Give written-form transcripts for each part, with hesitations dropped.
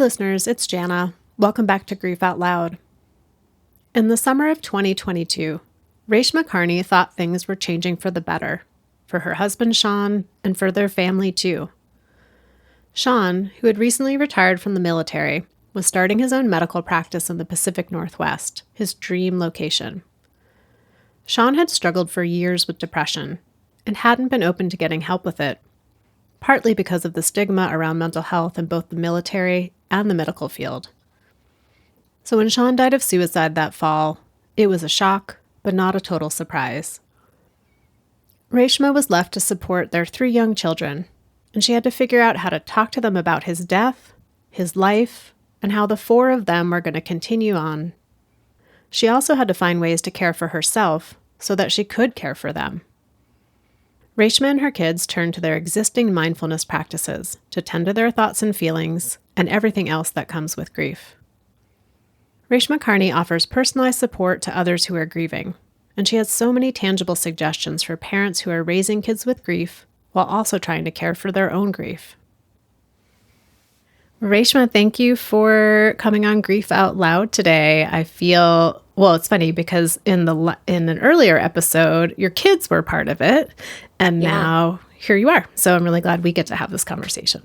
listeners, it's Jana. Welcome back to Grief Out Loud. In the summer of 2022, Reshma Kearney thought things were changing for the better, for her husband Sean, and for their family too. Sean, who had recently retired from the military, was starting his own medical practice in the Pacific Northwest, his dream location. Sean had struggled for years with depression and hadn't been open to getting help with it, partly because of the stigma around mental health in both the military and the medical field. So when Sean died of suicide that fall, it was a shock, but not a total surprise. Reshma was left to support their 3 young children, and she had to figure out how to talk to them about his death, his life, and how the 4 of them were going to continue on. She also had to find ways to care for herself so that she could care for them. Reshma and her kids turned to their existing mindfulness practices to tend to their thoughts and feelings and everything else that comes with grief. Reshma Kearney offers personalized support to others who are grieving, and she has so many tangible suggestions for parents who are raising kids with grief while also trying to care for their own grief. Reshma, thank you for coming on Grief Out Loud today. I feel, well, it's funny because in an earlier episode, your kids were part of it, and now here you are. So I'm really glad we get to have this conversation.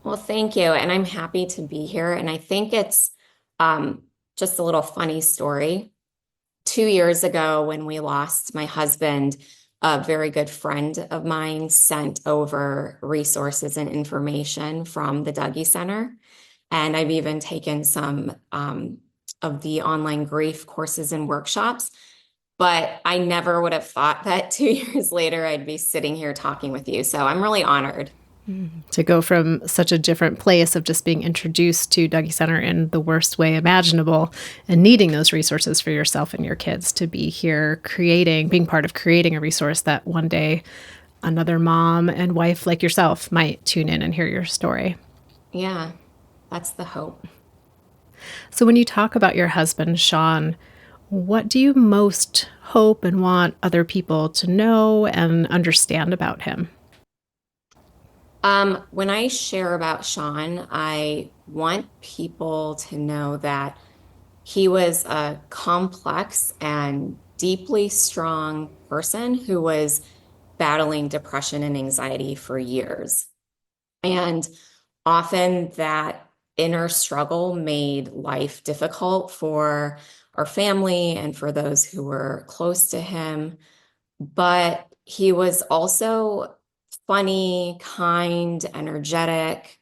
Well, thank you. And I'm happy to be here. And I think it's just a little funny story. 2 years ago, when we lost my husband, a very good friend of mine sent over resources and information from the Dougie Center. And I've even taken some of the online grief courses and workshops. But I never would have thought that 2 years later, I'd be sitting here talking with you. So I'm really honored. To go from such a different place of just being introduced to Dougie Center in the worst way imaginable and needing those resources for yourself and your kids to be here being part of creating a resource that one day another mom and wife like yourself might tune in and hear your story. Yeah, that's the hope. So when you talk about your husband, Sean, what do you most hope and want other people to know and understand about him? When I share about Sean, I want people to know that he was a complex and deeply strong person who was battling depression and anxiety for years. And often that inner struggle made life difficult for our family and for those who were close to him. But he was also funny, kind, energetic,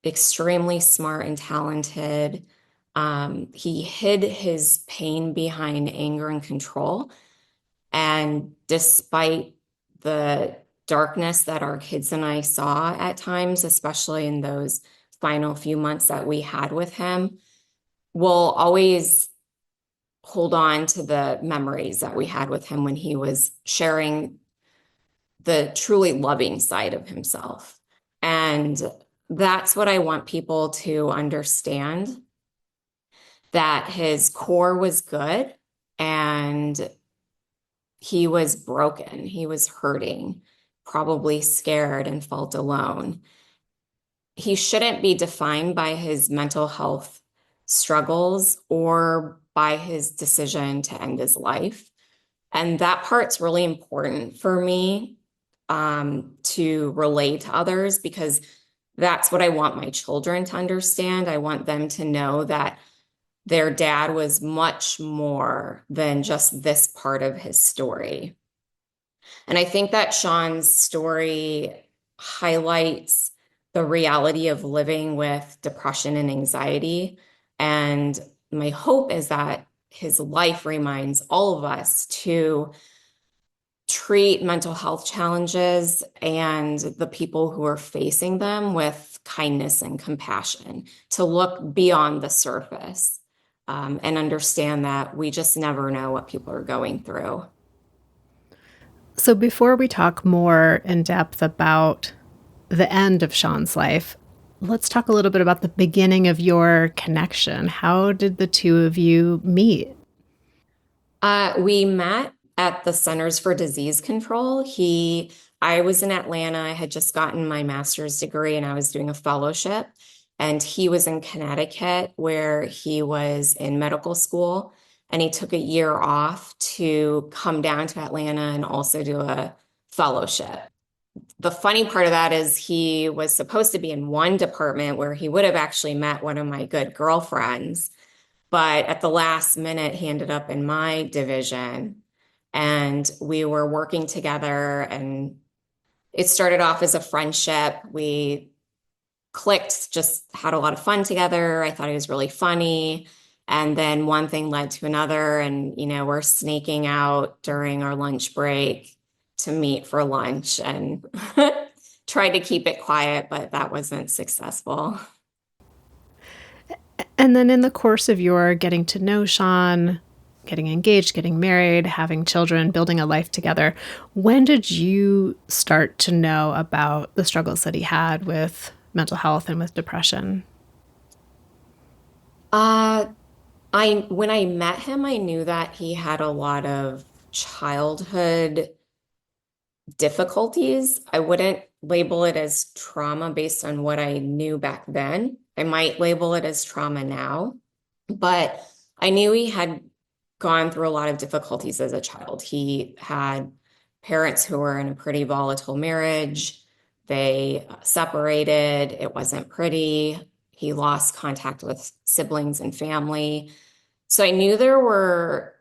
extremely smart and talented. He hid his pain behind anger and control. And despite the darkness that our kids and I saw at times, especially in those final few months that we had with him, we'll always hold on to the memories that we had with him when he was sharing the truly loving side of himself. And that's what I want people to understand, that his core was good and he was broken. He was hurting, probably scared and felt alone. He shouldn't be defined by his mental health struggles or by his decision to end his life. And that part's really important for me to relate to others, because that's what I want my children to understand. I want them to know that their dad was much more than just this part of his story. And I think that Sean's story highlights the reality of living with depression and anxiety. And my hope is that his life reminds all of us to treat mental health challenges and the people who are facing them with kindness and compassion, to look beyond the surface and understand that we just never know what people are going through. So before we talk more in depth about the end of Sean's life, let's talk a little bit about the beginning of your connection. How did the two of you meet? We met at the Centers for Disease Control. I was in Atlanta. I had just gotten my master's degree and I was doing a fellowship. and he was in Connecticut where he was in medical school, and he took a year off to come down to Atlanta and also do a fellowship. The funny part of that is he was supposed to be in one department where he would have actually met one of my good girlfriends, but at the last minute, he ended up in my division, and we were working together, and it started off as a friendship. We clicked, just had a lot of fun together. I thought he was really funny. And then one thing led to another. And, we're sneaking out during our lunch break to meet for lunch and tried to keep it quiet, but that wasn't successful. And then in the course of your getting to know Sean, getting engaged, getting married, having children, building a life together, when did you start to know about the struggles that he had with mental health and with depression? Uh, when I met him, I knew that he had a lot of childhood difficulties. I wouldn't label it as trauma based on what I knew back then. I might label it as trauma now, but I knew he had gone through a lot of difficulties as a child. He had parents who were in a pretty volatile marriage. They separated. It wasn't pretty. He lost contact with siblings and family. So I knew there were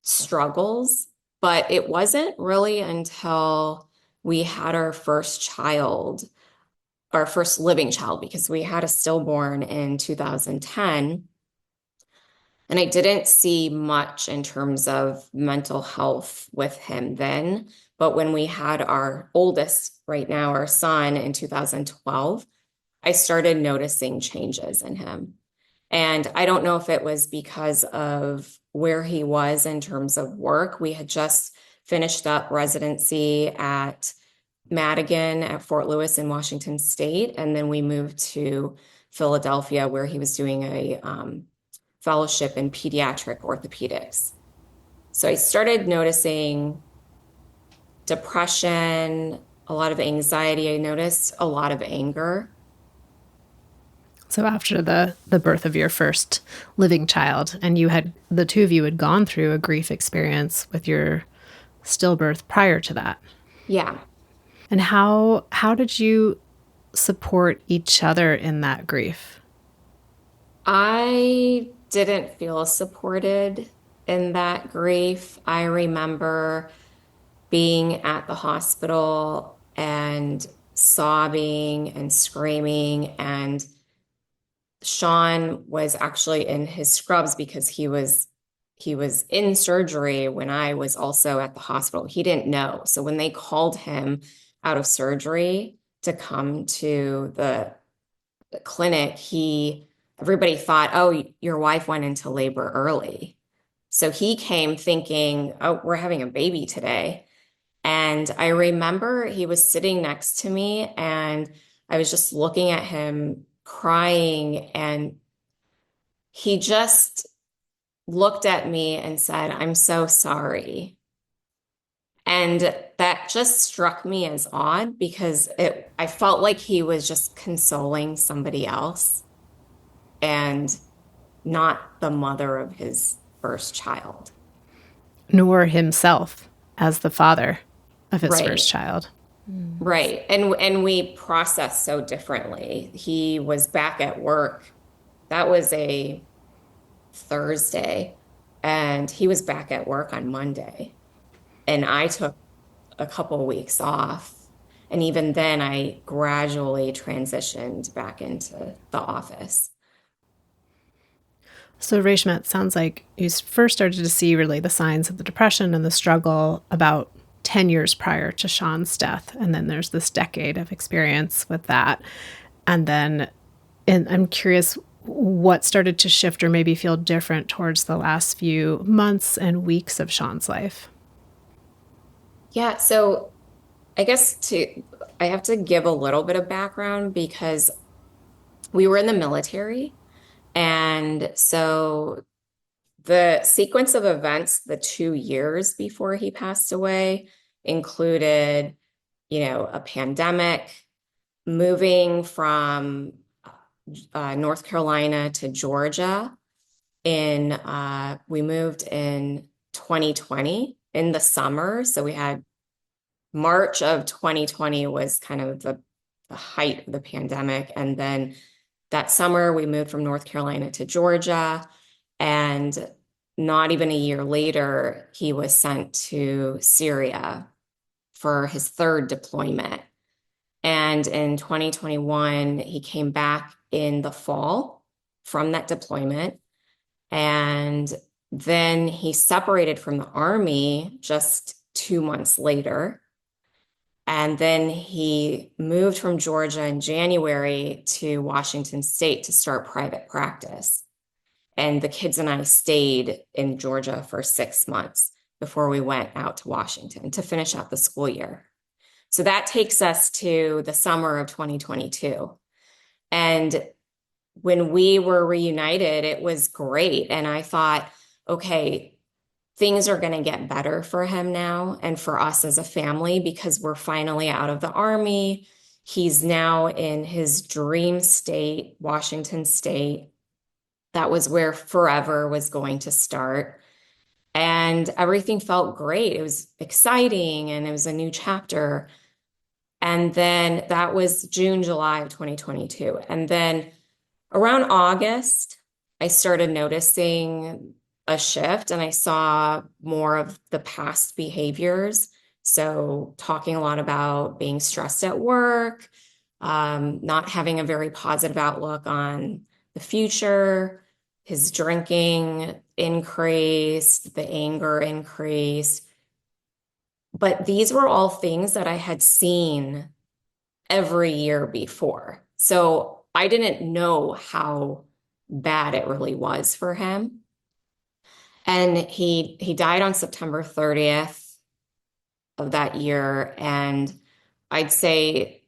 struggles, but it wasn't really until we had our first child, our first living child, because we had a stillborn in 2010. And I didn't see much in terms of mental health with him then. But when we had our oldest, right now, our son in 2012, I started noticing changes in him. And I don't know if it was because of where he was in terms of work. We had just finished up residency at Madigan at Fort Lewis in Washington State. And then we moved to Philadelphia, where he was doing a fellowship in pediatric orthopedics. So I started noticing depression, a lot of anxiety. I noticed a lot of anger. So after the birth of your first living child, and the two of you had gone through a grief experience with your stillbirth prior to that. Yeah. And how did you support each other in that grief? I didn't feel supported in that grief. I remember being at the hospital and sobbing and screaming, and Sean was actually in his scrubs because he was in surgery when I was also at the hospital. He didn't know. So when they called him out of surgery to come to the clinic, everybody thought, oh, your wife went into labor early. So he came thinking, oh, we're having a baby today. And I remember he was sitting next to me, and I was just looking at him crying, and he just looked at me and said, I'm so sorry. And that just struck me as odd because I felt like he was just consoling somebody else and not the mother of his first child. Nor himself as the father of his Right. first child. Right. And we process so differently. He was back at work. That was a Thursday, and he was back at work on Monday. And I took a couple of weeks off. And even then, I gradually transitioned back into the office. So, Reshma, it sounds like you first started to see really the signs of the depression and the struggle about 10 years prior to Sean's death. And then there's this decade of experience with that. And I'm curious what started to shift or maybe feel different towards the last few months and weeks of Sean's life. Yeah, so I have to give a little bit of background because we were in the military. And so the sequence of events, the 2 years before he passed away, included, a pandemic, moving from North Carolina to Georgia we moved in 2020 in the summer. So we had March of 2020 was kind of the height of the pandemic. And then that summer, we moved from North Carolina to Georgia. And not even a year later, he was sent to Syria for his third deployment. And in 2021, he came back in the fall from that deployment. And then he separated from the Army just 2 months later. And then he moved from Georgia in January to Washington State to start private practice. And the kids and I stayed in Georgia for 6 months before we went out to Washington to finish out the school year. So that takes us to the summer of 2022. And when we were reunited, it was great. And I thought, okay, things are going to get better for him now and for us as a family because we're finally out of the Army. He's now in his dream state, Washington State. That was where forever was going to start. And everything felt great. It was exciting and it was a new chapter. And then that was June, July of 2022. And then around August, I started noticing a shift and I saw more of the past behaviors. So, talking a lot about being stressed at work, not having a very positive outlook on the future, his drinking increased, the anger increased. But these were all things that I had seen every year before. So I didn't know how bad it really was for him. And he died on September 30th of that year. And I'd say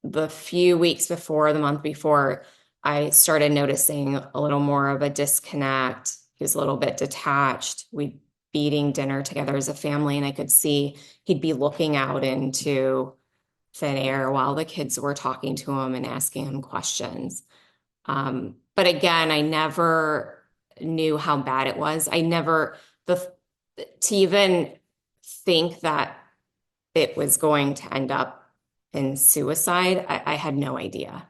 the few weeks before, the month before, I started noticing a little more of a disconnect. He was a little bit detached. We'd be eating dinner together as a family, and I could see he'd be looking out into thin air while the kids were talking to him and asking him questions. But again, I never knew how bad it was. I never, the, to even think that it was going to end up in suicide, I had no idea.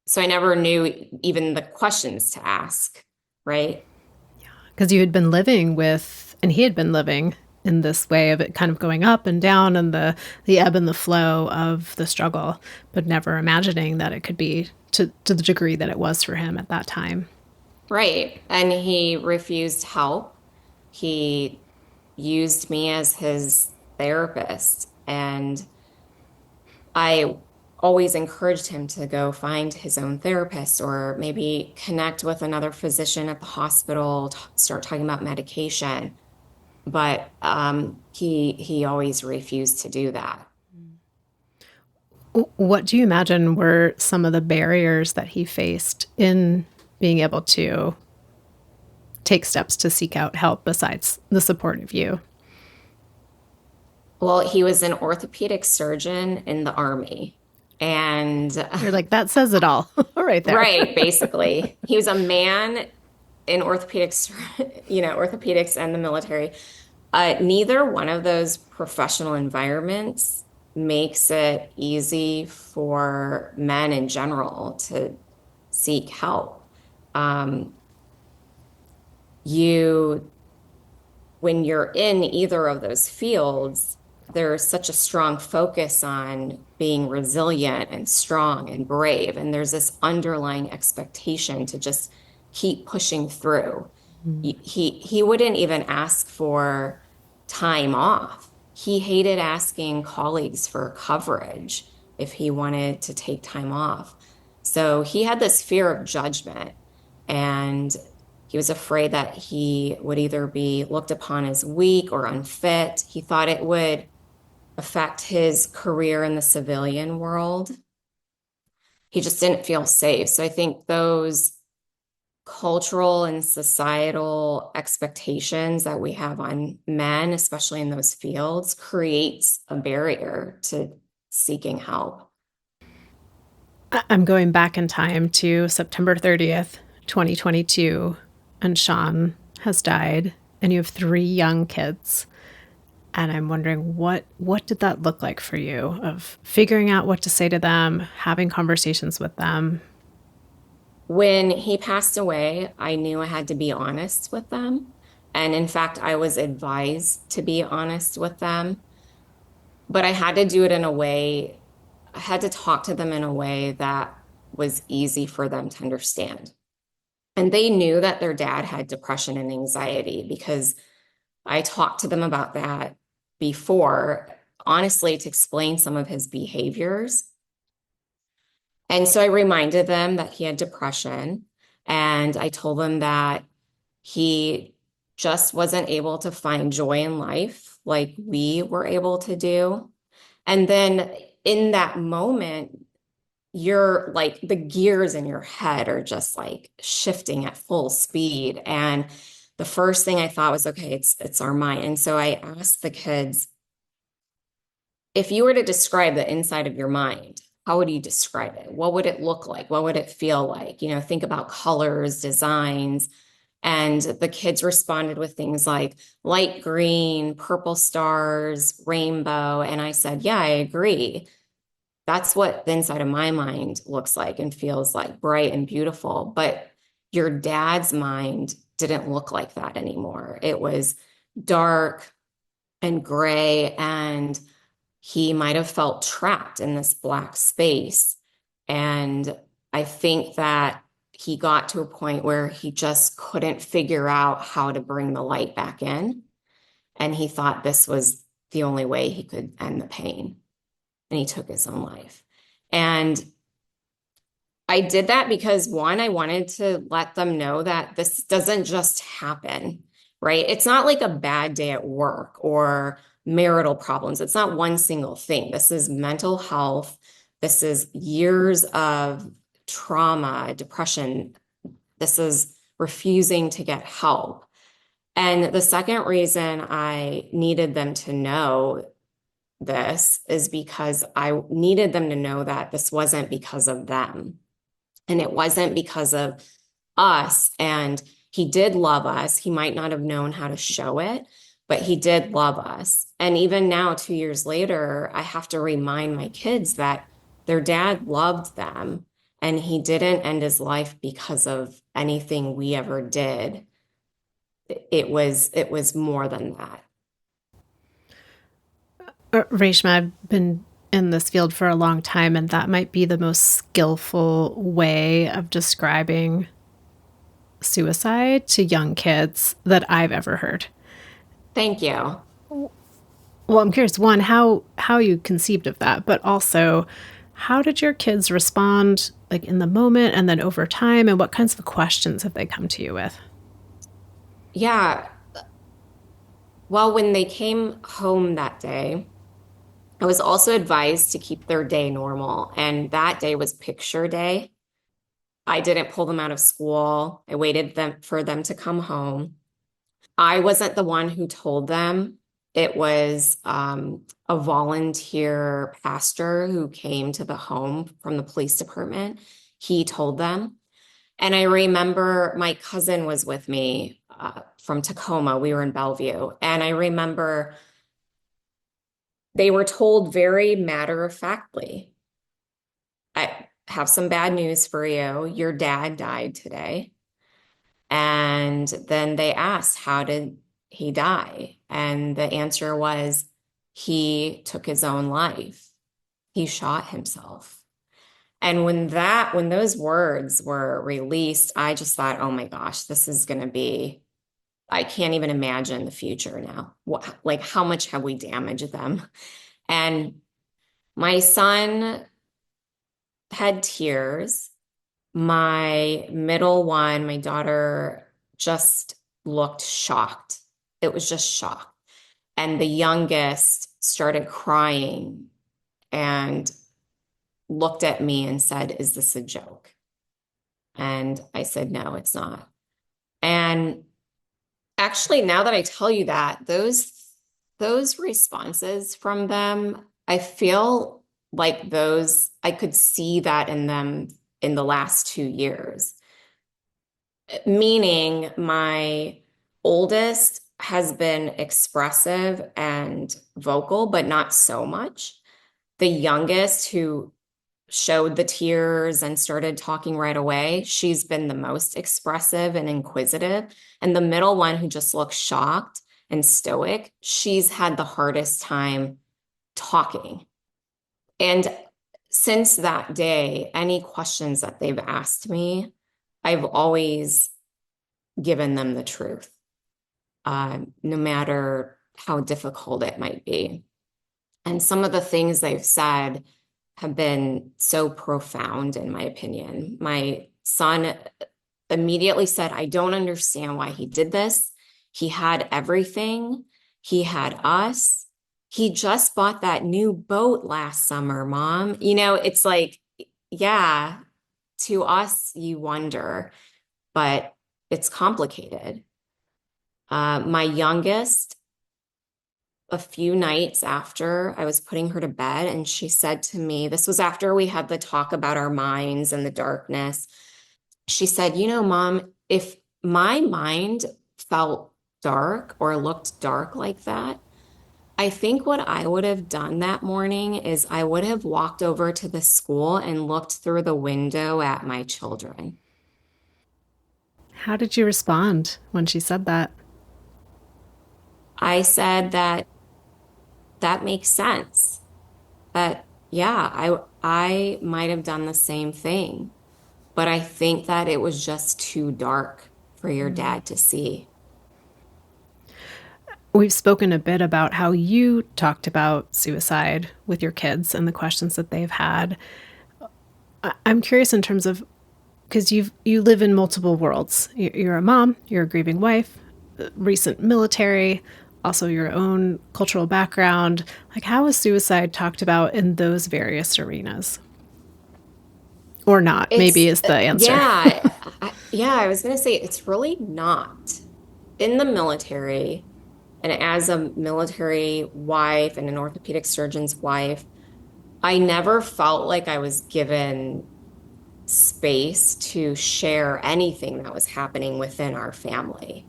So I never knew even the questions to ask, right? Because you had been living with, and he had been living in this way of it kind of going up and down and the ebb and the flow of the struggle, but never imagining that it could be to the degree that it was for him at that time. Right. And he refused help. He used me as his therapist. And I always encouraged him to go find his own therapist or maybe connect with another physician at the hospital, start talking about medication. But he always refused to do that. What do you imagine were some of the barriers that he faced in being able to take steps to seek out help besides the support of you? Well, he was an orthopedic surgeon in the Army. And You're like, that says it all right there. right, basically, he was a man in orthopedics, orthopedics and the military. Neither one of those professional environments makes it easy for men in general to seek help. Um, you when you're in either of those fields, there's such a strong focus on being resilient and strong and brave. And there's this underlying expectation to just keep pushing through. He wouldn't even ask for time off. He hated asking colleagues for coverage if he wanted to take time off. So he had this fear of judgment. And he was afraid that he would either be looked upon as weak or unfit. He thought it would affect his career in the civilian world. He just didn't feel safe. So I think those cultural and societal expectations that we have on men, especially in those fields, creates a barrier to seeking help. I'm going back in time to September 30th, 2022, and Sean has died, and you have three young kids. And I'm wondering what did that look like for you of figuring out what to say to them, having conversations with them? When he passed away, I knew I had to be honest with them. And in fact, I was advised to be honest with them, but I had to do it in a way, I had to talk to them in a way that was easy for them to understand. And they knew that their dad had depression and anxiety because I talked to them about that before, honestly, to explain some of his behaviors. And so I reminded them that he had depression, and I told them that he just wasn't able to find joy in life like we were able to do. And then in that moment, you're like the gears in your head are just like shifting at full speed. And the first thing I thought was, okay, it's our mind. And so I asked the kids, if you were to describe the inside of your mind, how would you describe it? What would it look like? What would it feel like? Think about colors, designs. And the kids responded with things like light green, purple stars, rainbow. And I said, yeah, I agree. That's what the inside of my mind looks like and feels like, bright and beautiful. But your dad's mind didn't look like that anymore. It was dark and gray, and he might have felt trapped in this black space. And I think that he got to a point where he just couldn't figure out how to bring the light back in. And he thought this was the only way he could end the pain. And he took his own life. And I did that because one, I wanted to let them know that this doesn't just happen, right? It's not like a bad day at work or marital problems. It's not one single thing. This is mental health. This is years of trauma, depression. This is refusing to get help. And the second reason I needed them to know this is because I needed them to know that this wasn't because of them. And it wasn't because of us. And he did love us. He might not have known how to show it, but he did love us. And even now, 2 years later, I have to remind my kids that their dad loved them and he didn't end his life because of anything we ever did. It was more than that. Reshma, I've been in this field for a long time, and that might be the most skillful way of describing suicide to young kids that I've ever heard. Thank you. Well, I'm curious, one, how you conceived of that, but also how did your kids respond like in the moment and then over time, and what kinds of questions have they come to you with? Yeah. Well, when they came home that day, I was also advised to keep their day normal. And that day was picture day. I didn't pull them out of school. I waited for them to come home. I wasn't the one who told them. It was a volunteer pastor who came to the home from the police department. He told them. And I remember my cousin was with me from Tacoma. We were in Bellevue. And I remember they were told very matter of factly, I have some bad news for you. Your dad died today. And then they asked, how did he die? And the answer was, he took his own life. He shot himself. And when those words were released, I just thought, oh my gosh, this is going to be, I can't even imagine the future now. Like, how much have we damaged them? And my son had tears. My middle one, my daughter, just looked shocked. It was just shock. And the youngest started crying and looked at me and said, is this a joke? And I said, no, it's not. And actually, now that I tell you that, those responses from them, I feel like those, I could see that in them in the last 2 years. Meaning, my oldest has been expressive and vocal, but not so much. The youngest, who showed the tears and started talking right away, she's been the most expressive and inquisitive. And the middle one, who just looks shocked and stoic, she's had the hardest time talking. And since that day, any questions that they've asked me, I've always given them the truth, no matter how difficult it might be. And some of the things they've said have been so profound, in my opinion. My son immediately said, I don't understand why he did this. He had everything, he had us. He just bought that new boat last summer, Mom. It's like, yeah, to us, you wonder, but it's complicated. My youngest, a few nights after I was putting her to bed, and she said to me, this was after we had the talk about our minds and the darkness. She said, Mom, if my mind felt dark or looked dark like that, I think what I would have done that morning is I would have walked over to the school and looked through the window at my children. How did you respond when she said that? I said that makes sense. That, yeah, I might have done the same thing, but I think that it was just too dark for your dad to see. We've spoken a bit about how you talked about suicide with your kids and the questions that they've had. I'm curious in terms of, because you live in multiple worlds. You're a mom, you're a grieving wife, recent military, also your own cultural background. Like, how is suicide talked about in those various arenas? Or not, maybe It's, is the answer. yeah, yeah, I was going to say it's really not. In the military, and as a military wife and an orthopedic surgeon's wife, I never felt like I was given space to share anything that was happening within our family.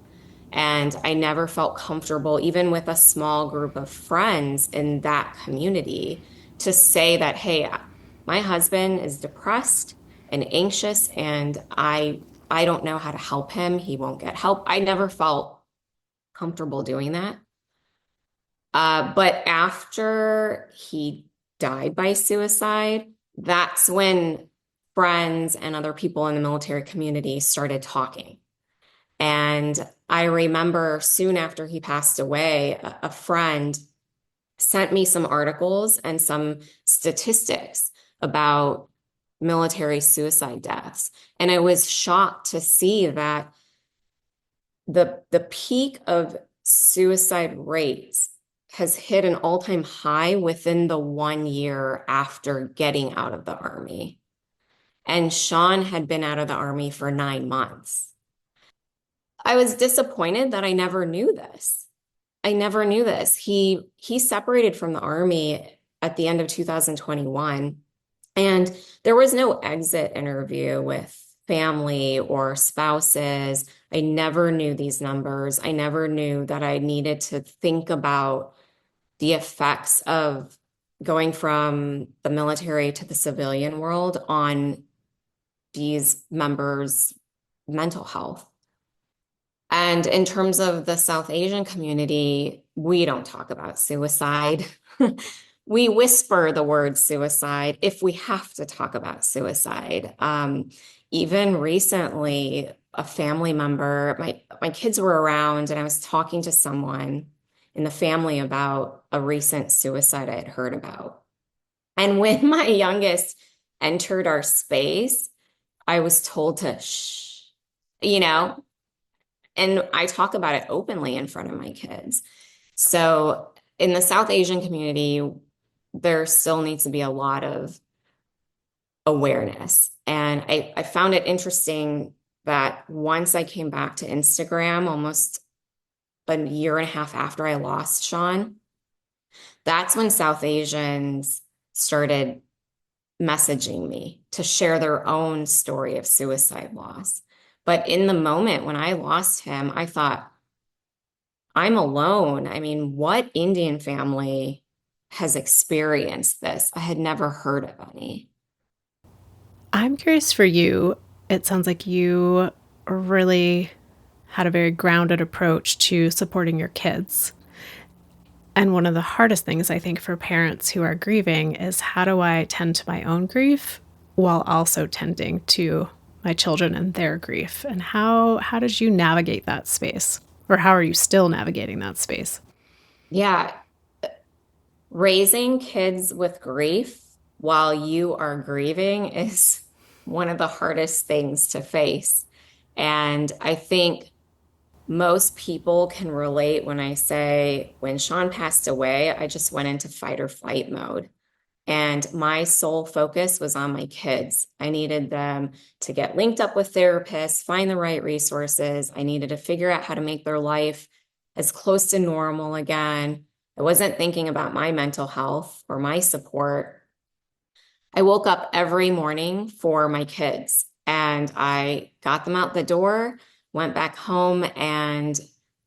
And I never felt comfortable, even with a small group of friends in that community, to say that, hey, my husband is depressed and anxious, and I don't know how to help him. He won't get help. I never felt comfortable doing that. But after he died by suicide, that's when friends and other people in the military community started talking. And I remember soon after he passed away, a friend sent me some articles and some statistics about military suicide deaths. And I was shocked to see that the peak of suicide rates has hit an all-time high within the 1 year after getting out of the Army. And Sean had been out of the Army for 9 months. I was disappointed that I never knew this. I never knew this. He separated from the Army at the end of 2021, and there was no exit interview with family or spouses. I never knew these numbers. I never knew that I needed to think about the effects of going from the military to the civilian world on these members' mental health. And in terms of the South Asian community, we don't talk about suicide. We whisper the word suicide if we have to talk about suicide. Even recently, a family member, my kids were around, and I was talking to someone in the family about a recent suicide I had heard about. And when my youngest entered our space, I was told to shh, you know, and I talk about it openly in front of my kids. So in the South Asian community, there still needs to be a lot of awareness. And I found it interesting that once I came back to Instagram, almost a year and a half after I lost Sean, that's when South Asians started messaging me to share their own story of suicide loss. But in the moment when I lost him, I thought, I'm alone. I mean, what Indian family has experienced this? I had never heard of any. I'm curious for you. It sounds like you really had a very grounded approach to supporting your kids. And one of the hardest things I think for parents who are grieving is how do I tend to my own grief while also tending to my children and their grief? And how did you navigate that space? Or how are you still navigating that space? Yeah, raising kids with grief while you are grieving is one of the hardest things to face. And I think most people can relate when I say, when Sean passed away, I just went into fight or flight mode. And my sole focus was on my kids. I needed them to get linked up with therapists, find the right resources. I needed to figure out how to make their life as close to normal again. I wasn't thinking about my mental health or my support. I woke up every morning for my kids and I got them out the door, went back home, and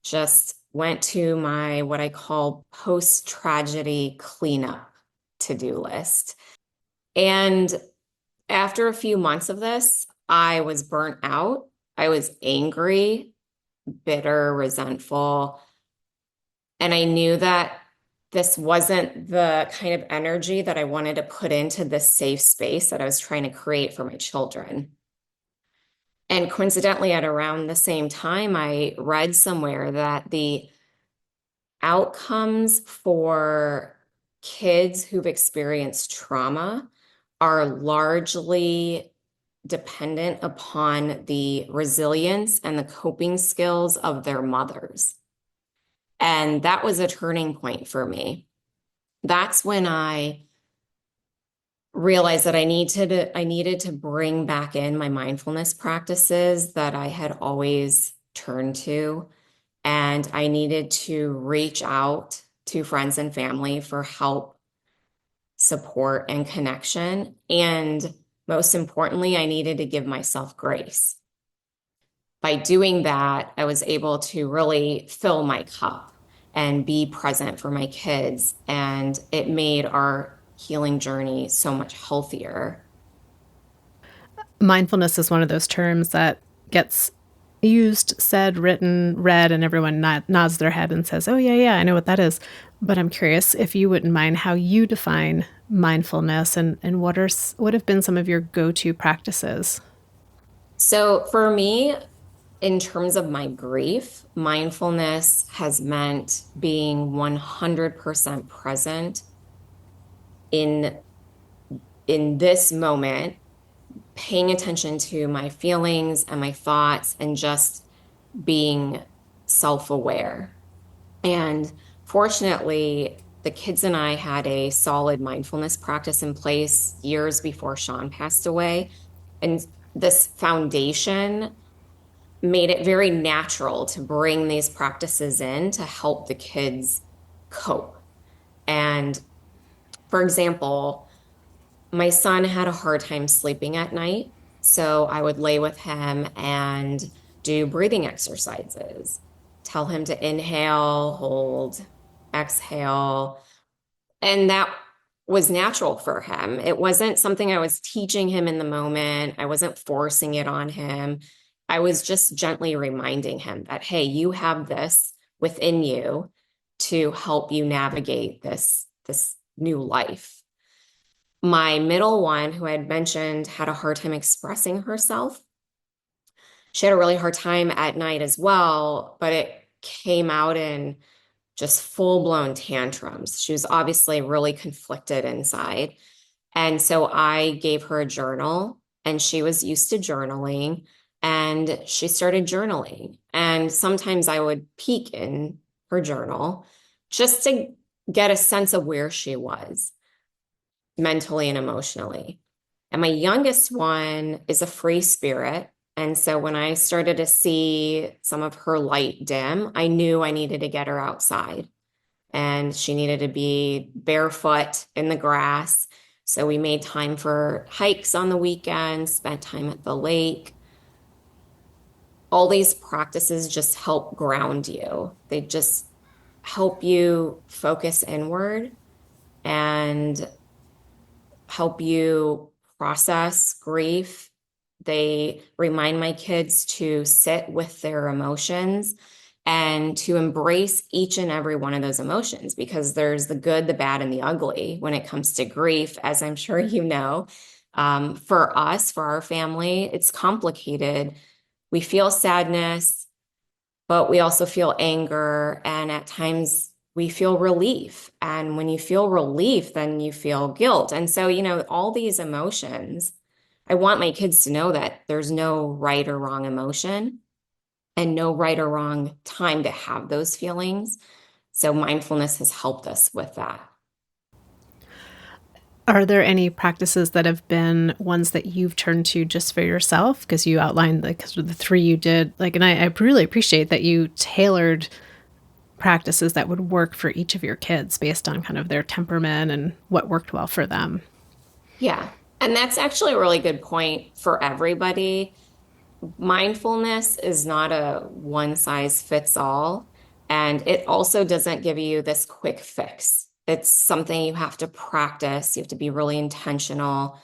just went to my what I call post-tragedy cleanup to-do list. And after a few months of this, I was burnt out. I was angry, bitter, resentful. And I knew that this wasn't the kind of energy that I wanted to put into this safe space that I was trying to create for my children. And coincidentally, at around the same time, I read somewhere that the outcomes for kids who've experienced trauma are largely dependent upon the resilience and the coping skills of their mothers. And that was a turning point for me. That's when I realized that I needed to bring back in my mindfulness practices that I had always turned to. And I needed to reach out to friends and family for help, support, and connection. And most importantly, I needed to give myself grace. By doing that, I was able to really fill my cup and be present for my kids. And it made our healing journey so much healthier. Mindfulness is one of those terms that gets used, said, written, read, and everyone nods their head and says, oh, yeah, yeah, I know what that is. But I'm curious if you wouldn't mind how you define mindfulness and what have been some of your go to practices? So for me, in terms of my grief, mindfulness has meant being 100% present in in this moment, paying attention to my feelings and my thoughts and just being self-aware. And fortunately, the kids and I had a solid mindfulness practice in place years before Sean passed away. And this foundation made it very natural to bring these practices in to help the kids cope. And for example, my son had a hard time sleeping at night. So I would lay with him and do breathing exercises, tell him to inhale, hold, exhale. And that was natural for him. It wasn't something I was teaching him in the moment. I wasn't forcing it on him. I was just gently reminding him that, hey, you have this within you to help you navigate this new life. My middle one, who I had mentioned had a hard time expressing herself, she had a really hard time at night as well, but it came out in just full-blown tantrums. She was obviously really conflicted inside. And so I gave her a journal, and she was used to journaling, and she started journaling. And sometimes I would peek in her journal just to get a sense of where she was mentally and emotionally. And my youngest one is a free spirit. And so when I started to see some of her light dim, I knew I needed to get her outside. and she needed to be barefoot in the grass. So we made time for hikes on the weekends, spent time at the lake. All these practices just help ground you. They just help you focus inward and help you process grief. They remind my kids to sit with their emotions and to embrace each and every one of those emotions because there's the good, the bad, and the ugly when it comes to grief, as I'm sure you know. For us, for our family, it's complicated. We feel sadness, but we also feel anger, and at times we feel relief. And when you feel relief, then you feel guilt. And so, all these emotions, I want my kids to know that there's no right or wrong emotion and no right or wrong time to have those feelings. So mindfulness has helped us with that. Are there any practices that have been ones that you've turned to just for yourself? Because you outlined like sort of the three you did, like, and I really appreciate that you tailored practices that would work for each of your kids based on kind of their temperament and what worked well for them. Yeah. And that's actually a really good point for everybody. Mindfulness is not a one size fits all. And it also doesn't give you this quick fix. It's something you have to practice. You have to be really intentional.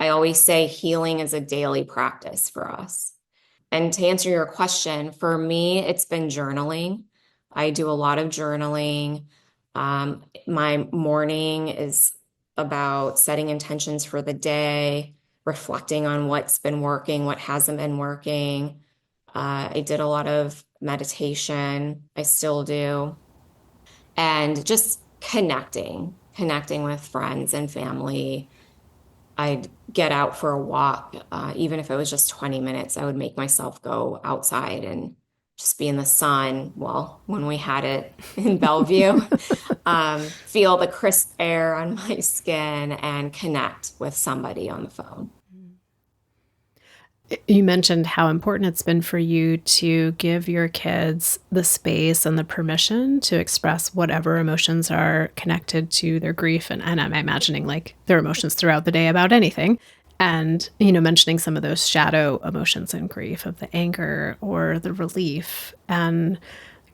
I always say healing is a daily practice for us. And to answer your question, for me, it's been journaling. I do a lot of journaling. My morning is about setting intentions for the day, reflecting on what's been working, what hasn't been working. I did a lot of meditation. I still do. And just connecting with friends and family. I'd get out for a walk, even if it was just 20 minutes. I would make myself go outside and just be in the sun. Well, when we had it in Bellevue, feel the crisp air on my skin and connect with somebody on the phone. You mentioned how important it's been for you to give your kids the space and the permission to express whatever emotions are connected to their grief. And I'm imagining like their emotions throughout the day about anything. And, mentioning some of those shadow emotions in grief of the anger or the relief. And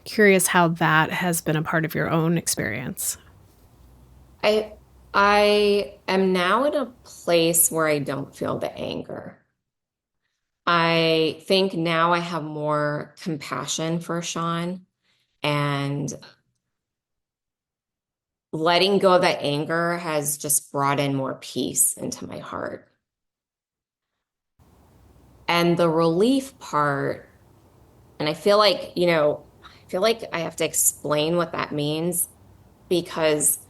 curious how that has been a part of your own experience. I I am now at a place where I don't feel the anger. I think now I have more compassion for Sean, and letting go of that anger has just brought in more peace into my heart. And the relief part, and I feel like I have to explain what that means because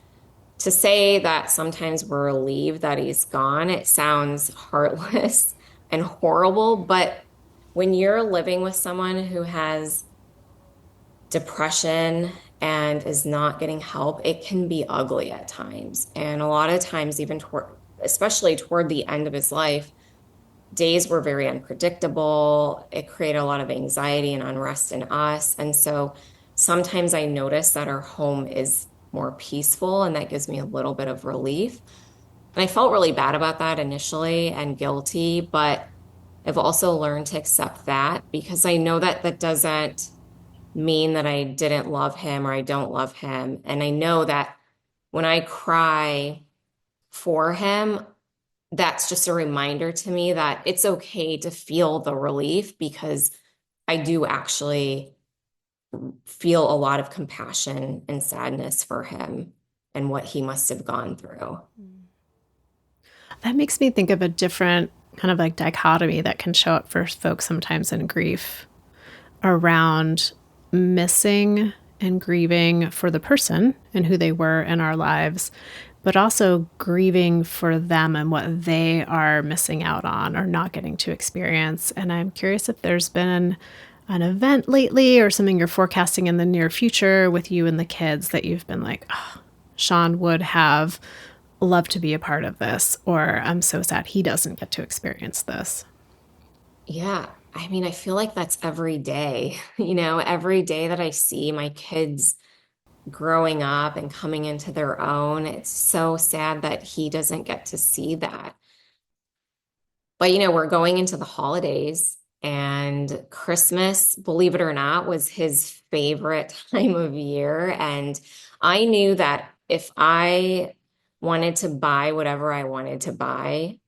to say that sometimes we're relieved that he's gone, it sounds heartless and horrible. But when you're living with someone who has depression and is not getting help, it can be ugly at times. And a lot of times, especially toward the end of his life, days were very unpredictable. It created a lot of anxiety and unrest in us. And so sometimes I notice that our home is more peaceful, and that gives me a little bit of relief. And I felt really bad about that initially and guilty, but I've also learned to accept that because I know that that doesn't mean that I didn't love him or I don't love him. And I know that when I cry for him, that's just a reminder to me that it's okay to feel the relief because I do actually feel a lot of compassion and sadness for him and what he must have gone through. That makes me think of a different kind of like dichotomy that can show up for folks sometimes in grief around missing and grieving for the person and who they were in our lives, but also grieving for them and what they are missing out on or not getting to experience. And I'm curious if there's been an event lately or something you're forecasting in the near future with you and the kids that you've been like, oh, Sean would have loved to be a part of this, or I'm so sad he doesn't get to experience this. Yeah. I mean, I feel like that's every day, every day that I see my kids growing up and coming into their own. It's so sad that he doesn't get to see that. But we're going into the holidays and Christmas, believe it or not, was his favorite time of year. And I knew that if I wanted to buy whatever I wanted to buy,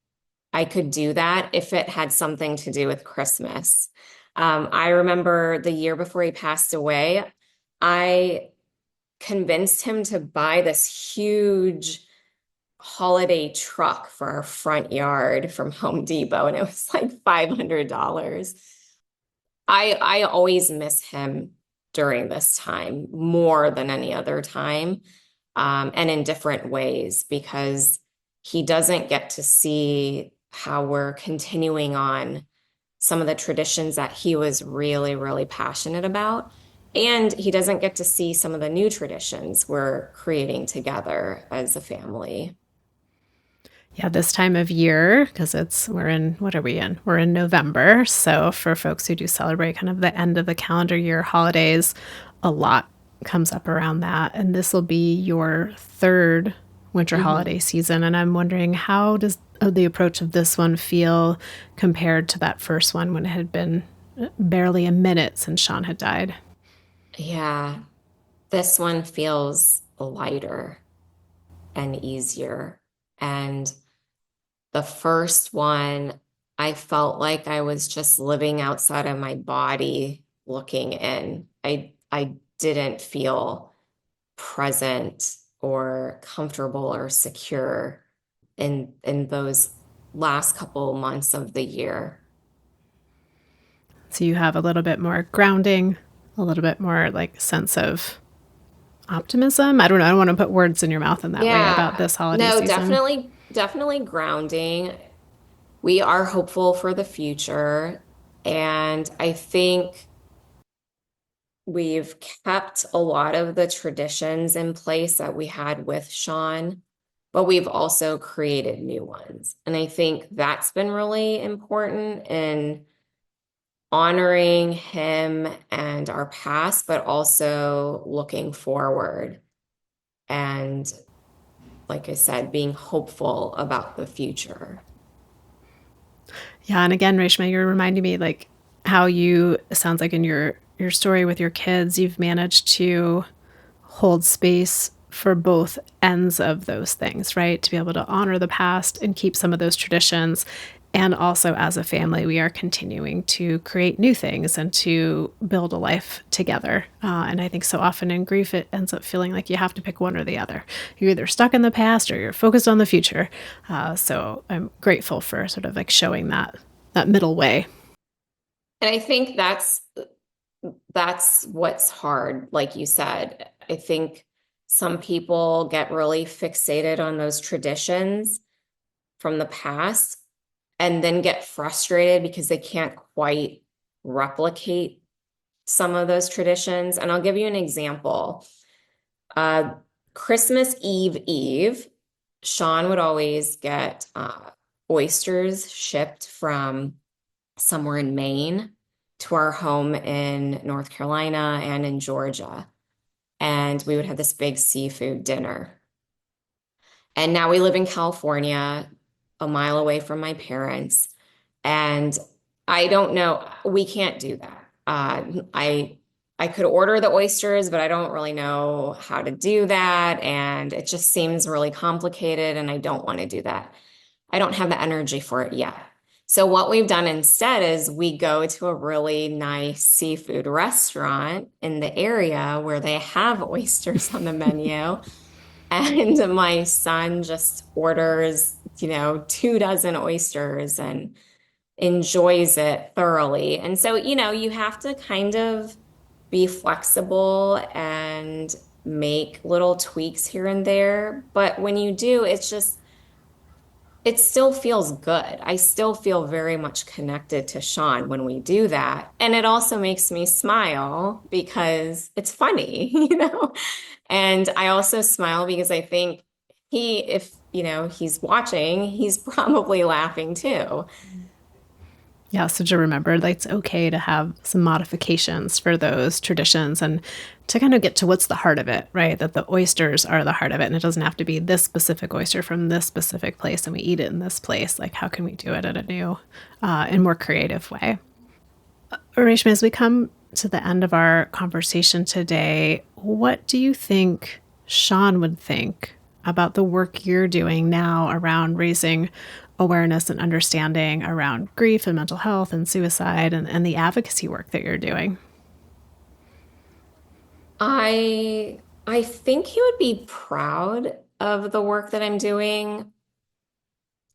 I could do that if it had something to do with Christmas. I remember the year before he passed away, I convinced him to buy this huge holiday truck for our front yard from Home Depot, and it was like $500. I always miss him during this time more than any other time, and in different ways because he doesn't get to see how we're continuing on some of the traditions that he was really, really passionate about. And he doesn't get to see some of the new traditions we're creating together as a family. Yeah, this time of year, because we're in, what are we in? We're in November. So for folks who do celebrate kind of the end of the calendar year holidays, a lot comes up around that. And this will be your third winter Mhm. holiday season. And I'm wondering, how does the approach of this one feel compared to that first one when it had been barely a minute since Sean had died? Yeah, this one feels lighter and easier. And the first one, I felt like I was just living outside of my body looking in. I didn't feel present or comfortable or secure in those last couple months of the year. So you have a little bit more grounding, a little bit more like sense of optimism. I don't know. I don't want to put words in your mouth in that way about Yeah, this holiday no, season. definitely grounding. We are hopeful for the future. And I think we've kept a lot of the traditions in place that we had with Sean, but we've also created new ones. And I think that's been really important in honoring him and our past, but also looking forward. And like I said, being hopeful about the future. Yeah, and again, Reshma, you're reminding me like how you, it sounds like in your story with your kids, you've managed to hold space for both ends of those things, right? To be able to honor the past and keep some of those traditions. And also, as a family, we are continuing to create new things and to build a life together. And I think so often in grief, it ends up feeling like you have to pick one or the other. You're either stuck in the past or you're focused on the future. So I'm grateful for sort of like showing that middle way. And I think that's what's hard, like you said. I think some people get really fixated on those traditions from the past and then get frustrated because they can't quite replicate some of those traditions. And I'll give you an example. Uh, Christmas Eve, Sean would always get oysters shipped from somewhere in Maine to our home in North Carolina and in Georgia. And we would have this big seafood dinner. And now we live in California, a mile away from my parents. And I don't know, we can't do that. I could order the oysters, but I don't really know how to do that. And it just seems really complicated, and I don't want to do that. I don't have the energy for it yet. So what we've done instead is we go to a really nice seafood restaurant in the area where they have oysters on the menu. And my son just orders, 2 dozen oysters and enjoys it thoroughly. And so, you have to kind of be flexible and make little tweaks here and there. But when you do, it still feels good. I still feel very much connected to Sean when we do that. And it also makes me smile because it's funny, And I also smile because I think if he's watching, he's probably laughing too. Yeah, so to remember that it's okay to have some modifications for those traditions and to kind of get to what's the heart of it, right? That the oysters are the heart of it. And it doesn't have to be this specific oyster from this specific place and we eat it in this place. Like, how can we do it in a new and more creative way? Reshma, as we come to the end of our conversation today, what do you think Sean would think about the work you're doing now around raising awareness and understanding around grief and mental health and suicide and the advocacy work that you're doing? I think he would be proud of the work that I'm doing,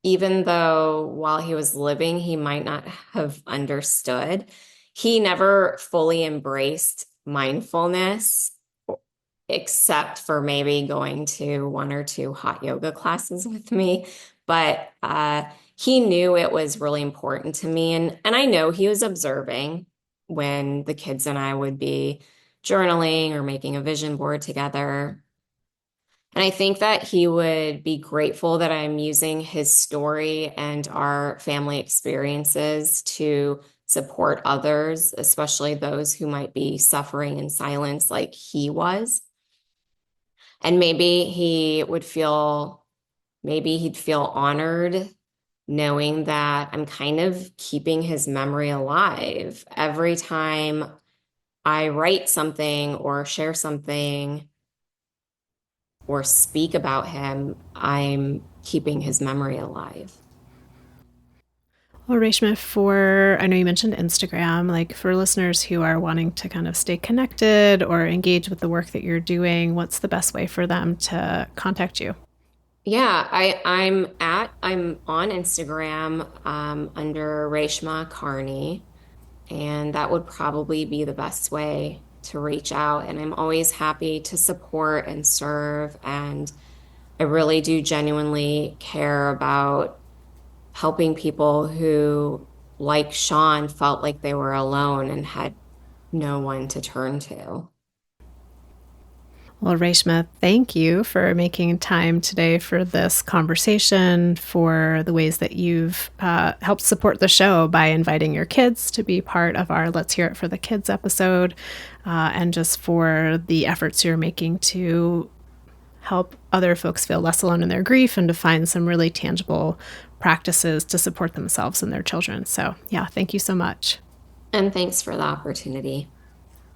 even though while he was living, he might not have understood. He never fully embraced mindfulness, except for maybe going to one or two hot yoga classes with me. But he knew it was really important to me. And I know he was observing when the kids and I would be journaling or making a vision board together. And I think that he would be grateful that I'm using his story and our family experiences to support others, especially those who might be suffering in silence like he was. And maybe he'd feel honored knowing that I'm kind of keeping his memory alive. Every time I write something or share something or speak about him, I'm keeping his memory alive. Well, Reshma, for I know you mentioned Instagram, like for listeners who are wanting to kind of stay connected or engage with the work that you're doing, what's the best way for them to contact you? Yeah, I'm on Instagram under Reshma Kearney, and that would probably be the best way to reach out. And I'm always happy to support and serve. And I really do genuinely care about helping people who, like Sean, felt like they were alone and had no one to turn to. Well, Reshma, thank you for making time today for this conversation, for the ways that you've helped support the show by inviting your kids to be part of our Let's Hear It for the Kids episode, and just for the efforts you're making to help other folks feel less alone in their grief and to find some really tangible practices to support themselves and their children. So, yeah, thank you so much. And thanks for the opportunity.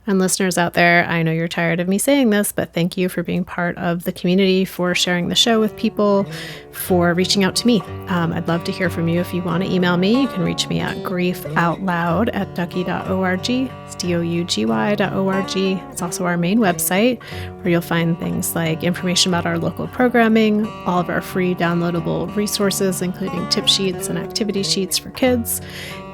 And listeners out there, I know you're tired of me saying this, but thank you for being part of the community, for sharing the show with people, for reaching out to me. I'd love to hear from you. If you want to email me, you can reach me at griefoutloud@dougy.org. It's dougy.org. It's also our main website where you'll find things like information about our local programming, all of our free downloadable resources, including tip sheets and activity sheets for kids,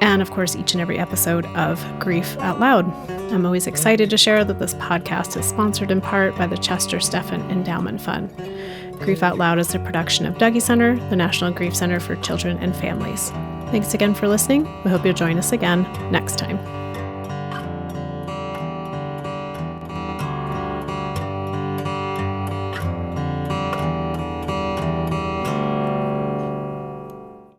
and of course, each and every episode of Grief Out Loud. I'm always excited to share that this podcast is sponsored in part by the Chester Stephan Endowment Fund. Grief Out Loud is a production of Dougy Center, the National Grief Center for Children and Families. Thanks again for listening. We hope you'll join us again next time.